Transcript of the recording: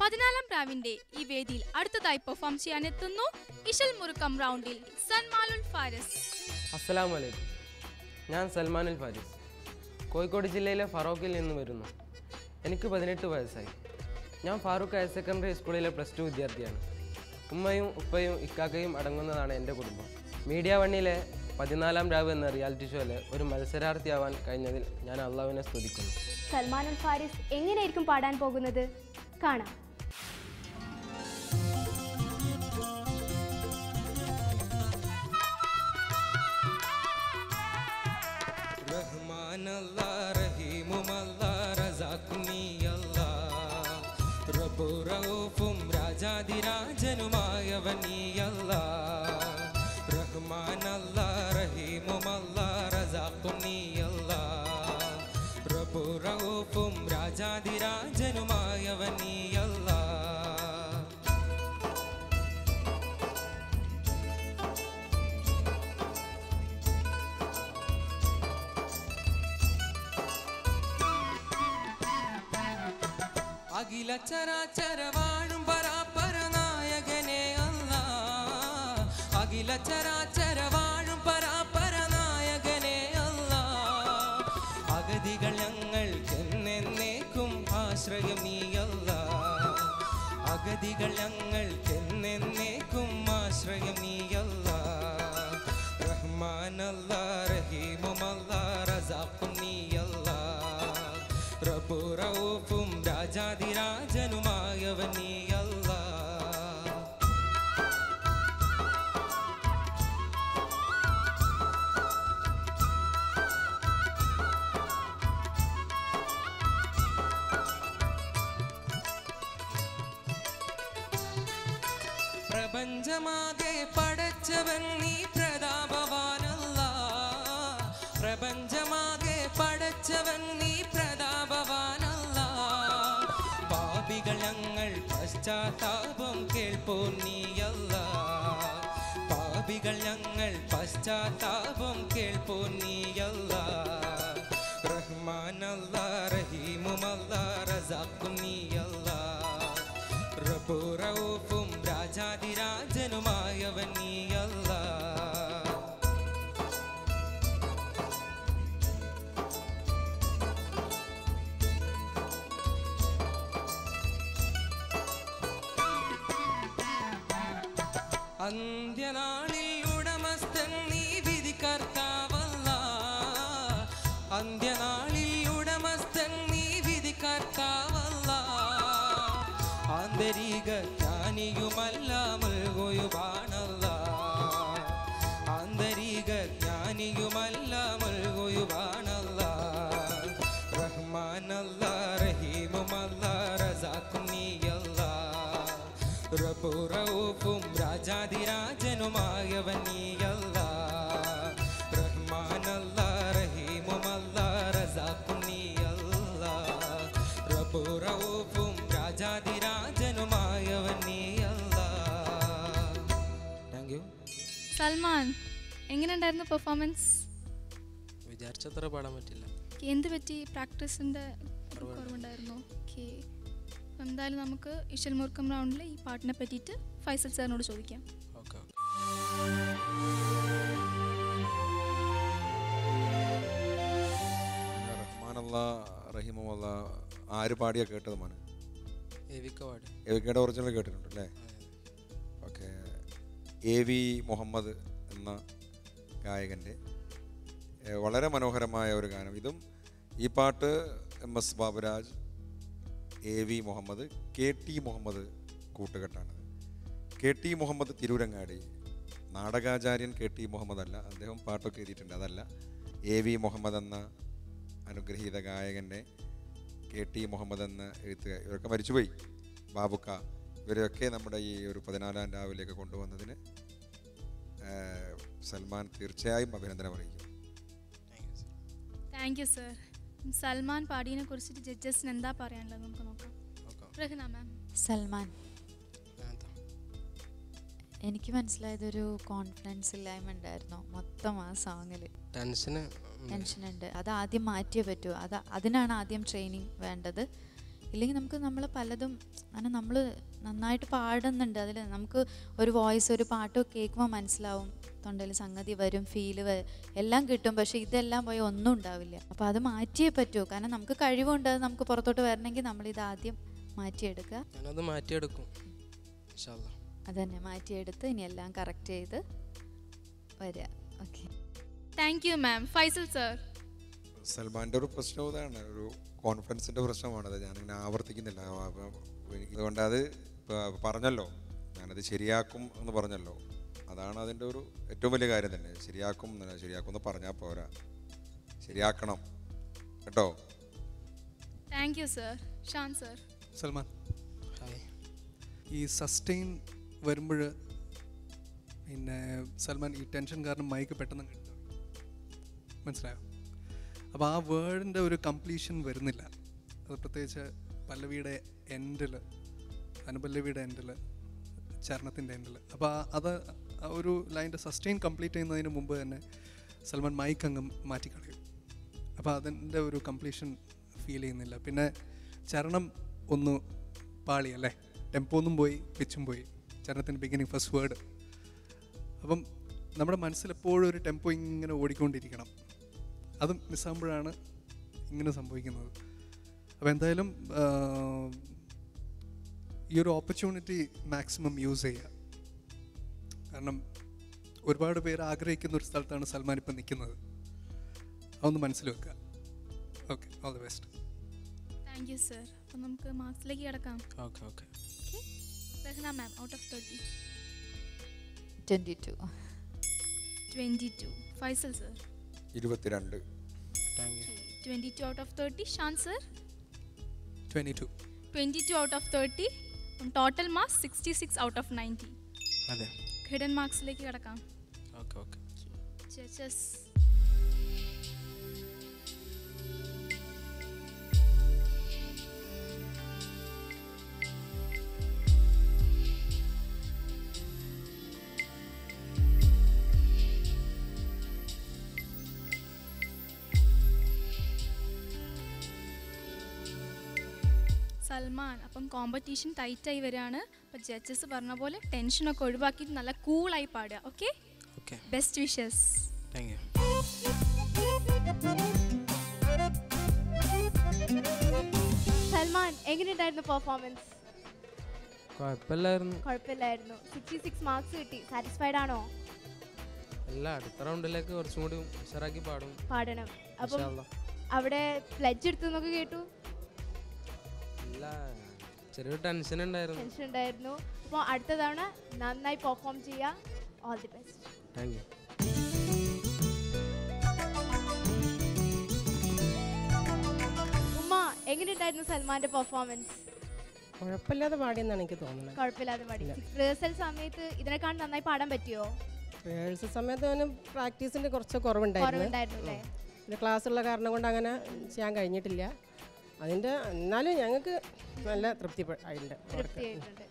14ാം രാവിന്റെ ഈ വേദിയിൽ അടുത്തതായി പെർഫോം ചെയ്യാനെത്തുന്നു ഇശൽ മുറുക്കം റൗണ്ടിൽ സൽമാനുൽ ഫാരിസ്. അസ്സലാമു അലൈക്കും. ഞാൻ സൽമാനുൽ ഫാരിസ്, കോഴിക്കോട് ജില്ലയിലെ ഫറോക്കിൽ നിന്ന് വരുന്നു. എനിക്ക് 18 വയസ്സായി. ഞാൻ ഫാറൂഖ് ഹയർ സെക്കൻഡറി സ്കൂളിലെ +2 വിദ്യാർത്ഥിയാണ്. ഉമ്മയും ഉപ്പയും ഇക്കാക്കയും അടങ്ങുന്നതാണ് എൻ്റെ കുടുംബം. മീഡിയ വണ്ണിലെ 14ാം രാവ് എന്ന റിയാലിറ്റി ഷോയിലെ ഒരു മത്സരാർത്ഥിയാവാൻ കഴിഞ്ഞതിൽ ഞാൻ അള്ളാഹുവിനെ സ്തുതിക്കുന്നു. സൽമാനുൽ ഫാരിസ് എങ്ങനെയായിരിക്കും പാടാൻ പോകുന്നത് കാണാം. റഹ്മാനല്ലാ റഹീമുമല്ലാ റസാഖുനി അല്ലാഹ് റബ്ബു റഊഫും രാജാധിരാജനുമായവൻ നീ അല്ലാഹ്. റഹ്മാനല്ലാ റഹീമുമല്ലാ റസാഖുനി അല്ലാഹ് റബ്ബു റഊഫും രാജാധിരാജനുമായവൻ നീ അല്ലാഹ്. അഖില ചരാചര വാഴും പരാപരനായകനെ അല്ലാഹ്. അഖില ചരാചര വാഴും പരാപരനായകനെ അല്ലാഹ്. അഗതികൾ ഞങ്ങൾക്കെന്നേക്കും ആശ്രയം നീ അല്ലാഹ്. അഗതികൾ ഞങ്ങൾക്കെന്നേക്കും ആശ്രയം നീ അല്ലാഹ്. റഹ്മാനല്ലാ റഹീമുമല്ലാ റസാഖും നീ അല്ലാഹ്. റബ്ബു റഊഫും രാജാധിരാജനുമായവൻ നീ അല്ലാഹ്. പ്രപഞ്ചമാകെ പടച്ചവൻ നീ പ്രതാപവാനല്ലാഹ്. പ്രപഞ്ചമാകെ പടച്ചവൻ നീ പ്രതാപവാനല്ലാഹ്. പാപികൾ ഞങ്ങൾ പശ്ചാത്താപം കേൾപ്പോ നീ അല്ലാഹ്. പാപികൾ ഞങ്ങൾ പശ്ചാത്താപം കേൾപ്പോ നീ അല്ലാഹ്. റഹ്മാനല്ലാ റഹീമുമല്ലാ റസാഖും നീ അല്ലാഹ്. റബ്ബു റഊഫും രാജാധിരാജനുമായവൻ നീ അല്ലാഹ്. അന്ത്യനാളിൽ ഉടമസ്ഥൻ നീ വിധികർത്താവല്ലാഹ്. അന്ത്യനാളിൽ ഉടമസ്ഥൻ നീ വിധികർത്താവല്ലാഹ്. ആന്തരിക ജ്ഞാനിയുമല്ല മുൽഗുയുബാനല്ലാഹ്. ആന്തരിക ജ്ഞാനിയുമല്ല മുൽഗുയുബാനല്ലാഹ്. റഹ്മാനല്ലാ റഹീമുമല്ലാ റസാഖും നീ അല്ലാഹ്. റബ്ബു റഊഫും രാജാധിരാജനുമായവൻ നീ അല്ലാഹ്. റഹ്മാനല്ലാ റഹീമുമല്ലാ റസാഖും നീ അല്ലാഹ്. റബ്ബു റഊഫും രാജാധിരാജനുമായവൻ നീ അല്ലാഹ്. Thank you. സൽമാൻ, എങ്ങനെയുണ്ടായിരുന്നു പെർഫോമൻസ്? വിചാരിച്ചത്ര പാടാൻ പറ്റില്ല. എന്ത് പറ്റി? പ്രാക്ടീസിൻ്റെ കുറവുണ്ടായിരുന്നു? ഓക്കെ, എന്തായാലും നമുക്ക് ഇശൽ മുറുക്കം റൗണ്ടിൽ ഈ പാട്ടിനെ പറ്റിയിട്ട് ഫൈസൽ സാറിനോട് ചോദിക്കാം. ഓക്കെ. റഹ്മാനല്ലാ റഹീമുമല്ലാ ആര് പാടിയാ കേട്ടത് മോനെ? എവിക്കവാടി. എവിക്കയുടെ ഒറിജിനൽ കേട്ടിട്ടുണ്ട് അല്ലേ? ഓക്കെ. AV മുഹമ്മദ് എന്ന ഗായകൻ്റെ വളരെ മനോഹരമായ ഒരു ഗാനം. ഇതും ഈ പാട്ട് MS Baburaj, AV Muhammad, KT Muhammad കൂട്ടുകെട്ടാണ്. KT Muhammad Tirurangadi, നാടകാചാര്യൻ KT Muhammad അല്ല, അദ്ദേഹം പാട്ടൊക്കെ എഴുതിയിട്ടുണ്ട്, അതല്ല. AV മുഹമ്മദ് എന്ന അനുഗ്രഹീത ഗായകൻ്റെ KT മുഹമ്മദ് എന്ന എഴുത്തുകാർ, ഇവരൊക്കെ മരിച്ചുപോയി. ബാബുക്ക, ഇവരെയൊക്കെ നമ്മുടെ ഈ ഒരു 14ാം രാവിലേക്ക് കൊണ്ടുവന്നതിന് സൽമാൻ തീർച്ചയായും അഭിനന്ദനം അറിയിക്കും. Thank you sir. സൽമാൻ പാടിയെ കുറിച്ചിട്ട് ജഡ്ജസിന് എന്താ പറയാനുള്ളത് നമുക്ക് നോക്കാം. റഹ്ന മാം. സൽമാൻ, എനിക്ക് മനസ്സിലായതൊരു കോൺഫിഡൻസ് ഇല്ലായ്മ ഉണ്ടായിരുന്നു മൊത്തം ആ സോങ്ങിൽ. ടെൻഷൻ ഉണ്ട്, അത് ആദ്യം മാറ്റിയേ പറ്റൂ. അതിനാണ് ആദ്യം ട്രെയിനിങ് വേണ്ടത്. ഇല്ലെങ്കിൽ നമുക്ക് നമ്മൾ പലതും അങ്ങനെ നമ്മൾ നന്നായിട്ട് പാടുന്നുണ്ട്, അതിൽ നമുക്ക് ഒരു വോയിസ് ഒരു പാട്ട് കേൾക്കുമ്പോൾ മനസ്സിലാവും, തൊണ്ടയിൽ സംഗതി വരും, ഫീല് എല്ലാം കിട്ടും. പക്ഷേ ഇതെല്ലാം പോയി ഒന്നും ഉണ്ടാവില്ല. അപ്പോൾ അത് മാറ്റിയേ പറ്റൂ. കാരണം നമുക്ക് കഴിവുണ്ട്, അത് നമുക്ക് പുറത്തോട്ട് വരണമെങ്കിൽ നമ്മളിത് ആദ്യം മാറ്റിയെടുക്കുക. ഞാനത് മാറ്റിയെടുക്കും ഇൻഷാ അല്ലാ. അതന്നെ മാറ്റിയെടുത്ത് ഇനി എല്ലാം കറക്റ്റ് ചെയ്ത് വരിക. Okay, thank you ma'am. Faisal sir. സൽമാൻ്റെ ഒരു പ്രശ്നം ഇതാണ്, ഒരു കോൺഫിഡൻസിൻ്റെ പ്രശ്നമാണത്. ഞാനിങ്ങനെ ആവർത്തിക്കുന്നില്ല. അതുകൊണ്ട് അത് പറഞ്ഞല്ലോ, ഞാനത് ശരിയാക്കും എന്ന് പറഞ്ഞല്ലോ, അതാണ് അതിൻ്റെ ഒരു ഏറ്റവും വലിയ കാര്യം തന്നെ. ശരിയാക്കും എന്ന് പറഞ്ഞാൽ പോരാ, ശരിയാക്കണം കേട്ടോ. Thank you sir. Shan sir. Salman, hi. ഈ സസ്റ്റെയിൻ വരുമ്പോൾ പിന്നെ സൽമാൻ ഈ ടെൻഷൻ കാരണം മൈക്ക് പെട്ടെന്ന് കിട്ടും, മനസ്സിലായോ? അപ്പോൾ ആ വേർഡിൻ്റെ ഒരു കംപ്ലീഷൻ വരുന്നില്ല. അത് പ്രത്യേകിച്ച് പല്ലവിയുടെ എൻഡിൽ, അനുപല്ലവിയുടെ എൻഡിൽ, ചരണത്തിൻ്റെ എൻഡിൽ. അപ്പോൾ അത് ആ ഒരു ലൈൻ്റെ സസ്റ്റെയിൻ കംപ്ലീറ്റ് ചെയ്യുന്നതിന് മുമ്പ് തന്നെ സൽമാൻ മൈക്ക് അങ്ങ് മാറ്റിക്കളയും. അപ്പോൾ അതിൻ്റെ ഒരു കംപ്ലീഷൻ ഫീൽ ചെയ്യുന്നില്ല. പിന്നെ ചരണം ഒന്ന് പാളി അല്ലേ, ടെമ്പോ ഒന്നും പോയി, പിച്ചും പോയി, ചരണത്തിൻ്റെ ബിഗിനിങ് ഫസ്റ്റ് വേർഡ്. അപ്പം നമ്മുടെ മനസ്സിലെപ്പോഴും ഒരു ടെമ്പോ ഇങ്ങനെ ഓടിക്കൊണ്ടിരിക്കണം. അത് മിസ്സാകുമ്പോഴാണ് ഇങ്ങനെ സംഭവിക്കുന്നത്. അപ്പോൾ എന്തായാലും ഈ ഒരു ഓപ്പർച്യൂണിറ്റി മാക്സിമം യൂസ് ചെയ്യുക. കാരണം ഒരുപാട് പേര് ആഗ്രഹിക്കുന്ന ഒരു സ്ഥലത്താണ് സൽമാൻ ഇപ്പം നിൽക്കുന്നത്. അതൊന്ന് മനസ്സിൽ വെക്കുക. Okay, all the best. Thank you sir. അപ്പം നമുക്ക് മാർക്സിലേക്ക് കിടക്കാം. Okay okay. Rahna ma'am, out of 30. 22. 22. Faisal sir. 22. Thank you. 22 out of 30. Shan sir. 22. 22 out of 30. Total marks 66 out of 90. അതെ. ഹിഡൻ മാർക്സിലേക്ക് കിടക്കാം. Okay okay. ജഡ്ജസ്. സൽമാൻ, അപ്പം കോമ്പറ്റീഷൻ ടൈറ്റായി വരികയാണ്. അപ്പം ജഡ്ജസ് പറഞ്ഞ പോലെ ടെൻഷനൊക്കെ ഒഴിവാക്കിയിട്ട് നല്ല കൂളായി പാടുക. Okay, okay. Best wishes. Thank you. Salman, എങ്ങനെയുണ്ടായിരുന്നു പെർഫോമൻസ്? കുഴപ്പമില്ലായിരുന്നു. കുഴപ്പമില്ലായിരുന്നു. 66 മാർക്സ് കിട്ടി. സാറ്റിസ്ഫൈഡ് ആണോ? അല്ല, അടുത്ത റൗണ്ടിലേക്ക് കുറച്ചും കൂടി ഉഷാറാക്കി പാടും. പാടണം. അപ്പം ഇൻഷാ അല്ലാ. അവിടെ പ്ലെഡ്ജ് എടുത്തു കേട്ടു. ഇല്ല, ചെറിയൊരു ടെൻഷൻ ഉണ്ടായിരുന്നു. ടെൻഷൻ ഉണ്ടായിരുന്നു. അപ്പോൾ അടുത്ത തവണ നന്നായി പെർഫോം ചെയ്യുക. All the best. Thank U. ഉമ്മ, എങ്ങനെയുണ്ടായിരുന്നു സൽമാന്റെ പെർഫോമൻസ്? കുഴപ്പമില്ലാതെ പാടിയെന്നാണ് എനിക്ക് തോന്നുന്നത്. കുഴപ്പമില്ലാതെ പാടി. റിഹേഴ്സൽ സമയത്ത് ഇതിനേക്കാൾ നന്നായി പാടാൻ പറ്റിയോ? റിഹേഴ്സൽ സമയത്ത് അവന് പ്രാക്ടീസിൻ്റെ കുറച്ച് കുറവുണ്ടായിരുന്നു അല്ലേ? പിന്നെ ക്ലാസ്സുള്ള കാരണം കൊണ്ട് അങ്ങനെ ചെയ്യാൻ കഴിഞ്ഞിട്ടില്ല. അതിൻ്റെ എന്നാലും ഞങ്ങൾക്ക് നല്ല തൃപ്തി ആയിട്ടുണ്ട്. തൃപ്തിയായിട്ടുണ്ട്.